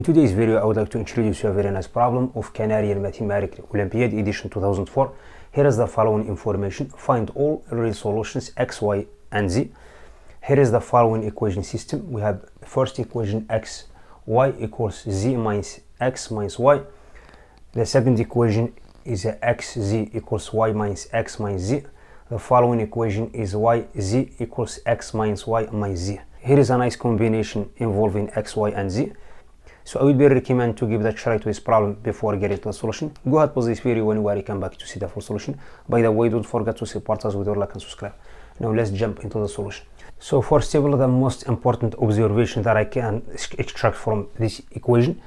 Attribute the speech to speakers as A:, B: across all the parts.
A: In today's video, I would like to introduce you a very nice problem of Canadian Mathematical Olympiad edition 2004. Here is the following information. Find all real solutions x, y, and z. Here is the following equation system. We have first equation x, y equals z minus x minus y. The second equation is x, z equals y minus x minus z. The following equation is y, z equals x minus y minus z. Here is a nice combination involving x, y, and z. So I would be recommend to give that try to this problem before getting to the solution. Go ahead, pause this video when you are come back to see the full solution. By the way, don't forget to support us with your like and subscribe. Now let's jump into the solution. So first of all, the most important observation that I can extract from this equation.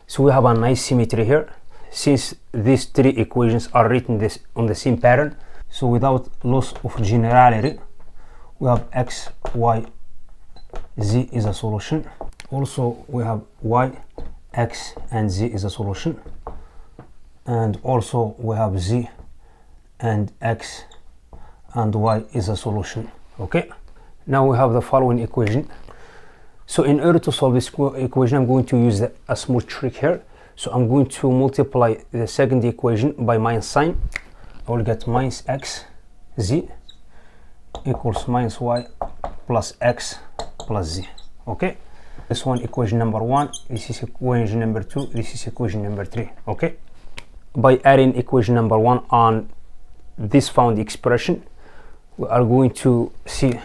A: So we have a nice symmetry here. Since these three equations are written on the same pattern, so without loss of generality, we have x, y, z is a solution. Also we have y, x, and z is a solution, and also we have z and x and y is a solution. Okay, now we have the following equation. So in order to solve this equation, I'm going to use a small trick here. So I'm going to multiply the second equation by minus sign. I will get minus x z equals minus y plus x plus z. Okay, this one equation number 1, this is equation number 2, this is equation number 3. Okay, by adding equation number 1 on this found expression, we are going to see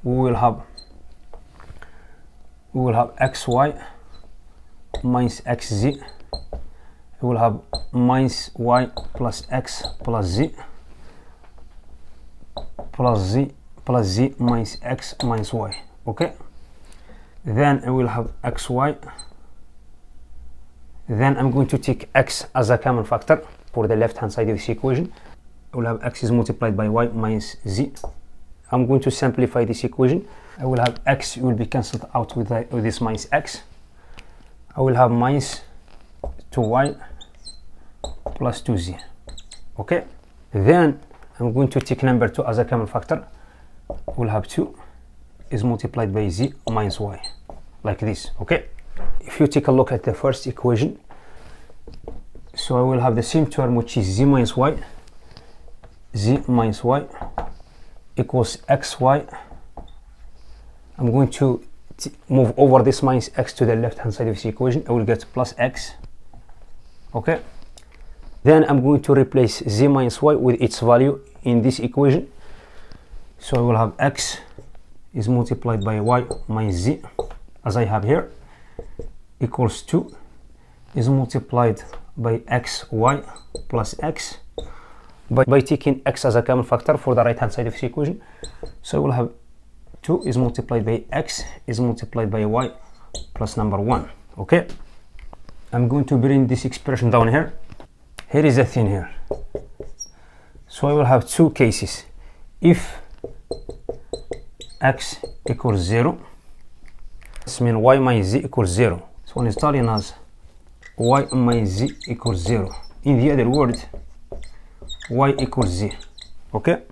A: we will have xy minus xz. We will have minus y plus x plus z plus z minus x minus y. Okay, then I will have xy. Then I'm going to take x as a common factor for the left hand side of this equation. I will have x is multiplied by y minus z. I'm going to simplify this equation. I will have x will be cancelled out with this minus x. I will have minus 2y plus 2z. Okay, then I'm going to take number 2 as a common factor. We'll have 2 is multiplied by z minus y, like this. Okay, if you take a look at the first equation, so I will have the same term, which is z minus y equals xy. I'm going to move over this minus x to the left hand side of this equation. I will get plus x. Okay, then I'm going to replace z minus y with its value in this equation. So I will have x is multiplied by y minus z, as I have here, equals 2 is multiplied by xy plus x, by taking x as a common factor for the right hand side of this equation. So I will have 2 is multiplied by x is multiplied by y plus number 1. Okay, I'm going to bring this expression down here. Here is a thing here. So I will have two cases. If x equals 0, this means y minus z equals 0. So in Italian as y minus z equals 0. In the other word, y equals z. Okay,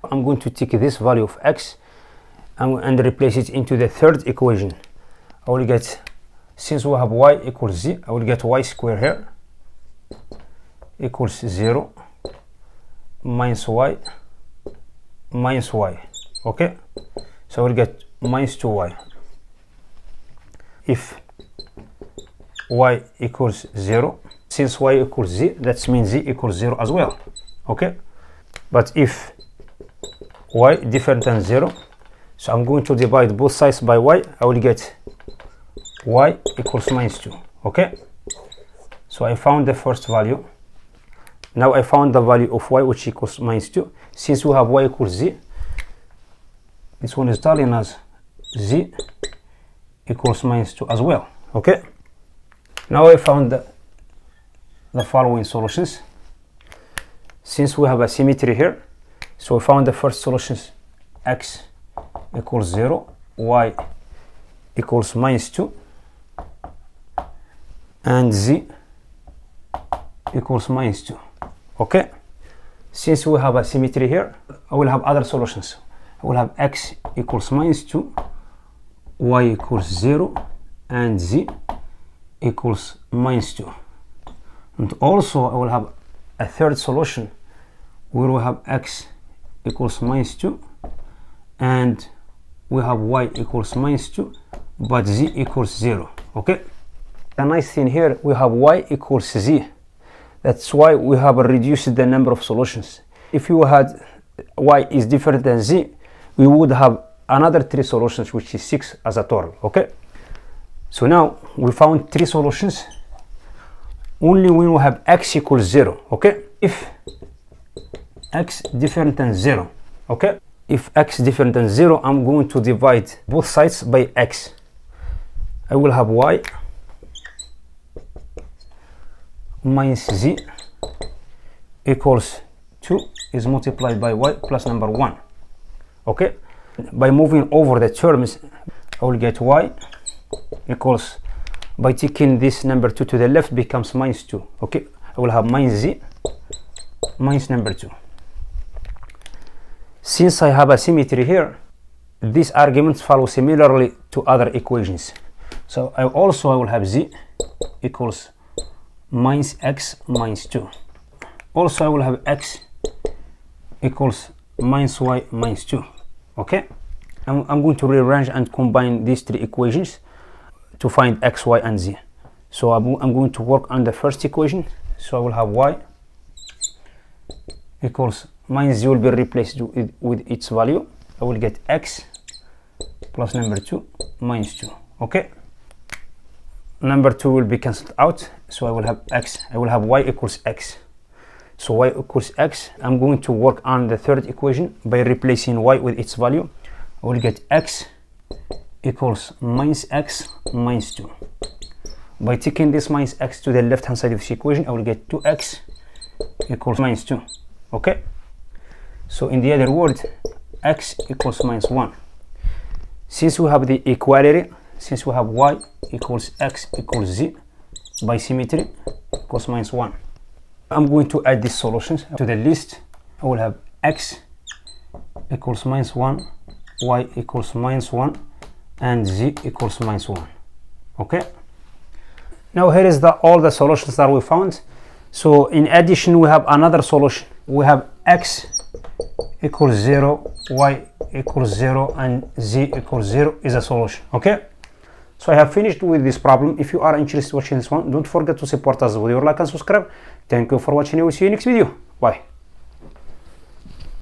A: I'm going to take this value of x and replace it into the third equation. I will get, since we have y equals z, I will get y square here equals 0 minus y minus y. Okay, so I will get minus 2y. If y equals 0, since y equals z, that means z equals 0 as well. Okay, but if y different than 0, so I'm going to divide both sides by y. I will get y equals minus 2. Okay, so I found the first value. Now I found the value of y, which equals minus 2. Since we have y equals z, this one is Italian as z equals minus 2 as well. Okay, now I found the following solutions. Since we have a symmetry here, so we found the first solutions: x equals 0, y equals minus 2, and z equals minus 2. Okay, since we have a symmetry here, I will have other solutions. I will have x equals minus 2, y equals 0 and z equals -2. And also I will have a third solution where we have x equals -2 and we have y equals -2 but z equals 0. Okay, the nice thing here, we have y equals z. That's why we have reduced the number of solutions. If you had y is different than z, we would have another 3 solutions, which is 6 as a total. Okay, so now we found 3 solutions only when we have x equals 0. Okay, if x different than 0, okay, if x different than 0, I'm going to divide both sides by x. I will have y minus z equals 2 is multiplied by y plus number 1. Okay, by moving over the terms, I will get y equals, by taking this number 2 to the left, becomes -2. Okay, I will have minus z minus number 2. Since I have a symmetry here, these arguments follow similarly to other equations. So I will have z equals minus x minus 2. Also I will have x equals minus y minus 2. Okay, I'm going to rearrange and combine these 3 equations to find x, y and z. So I'm going to work on the first equation. So I will have y equals minus z will be replaced with its value. I will get x plus number 2 minus 2. Okay, number 2 will be cancelled out, so I will have x. I will have y equals x. So y equals x. I'm going to work on the third equation by replacing y with its value. I will get x equals minus x minus 2. By taking this minus x to the left hand side of this equation, I will get 2x equals minus 2. Okay, so in the other word, x equals minus 1. Since we have the equality, since we have y equals x equals z, by symmetry equals minus 1. I'm going to add these solutions to the list. I will have x equals minus 1, y equals minus 1, and z equals minus 1. Okay, now here is all the solutions that we found. So in addition, we have another solution. We have x equals 0, y equals 0, and z equals 0 is a solution. Okay, so I have finished with this problem. If you are interested in watching this one, don't forget to support us with your like and subscribe. Thank you for watching. I will see you next video. Bye.